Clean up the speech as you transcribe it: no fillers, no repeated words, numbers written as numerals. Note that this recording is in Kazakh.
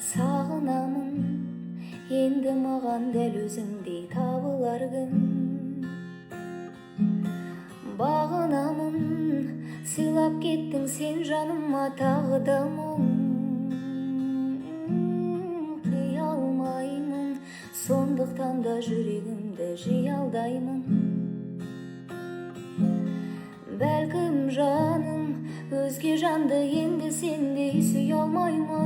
Сағынамын, енді маған дәл өзіңдей табылар күн. Бағынамын, сыйлап кеттің сен жаныма тағы да мұң. Қия алмаймын, сондықтан да жүрегімді жиялдаймын. Бәлкім жаным, өзге жанды енді сендей сүйе алмаймын.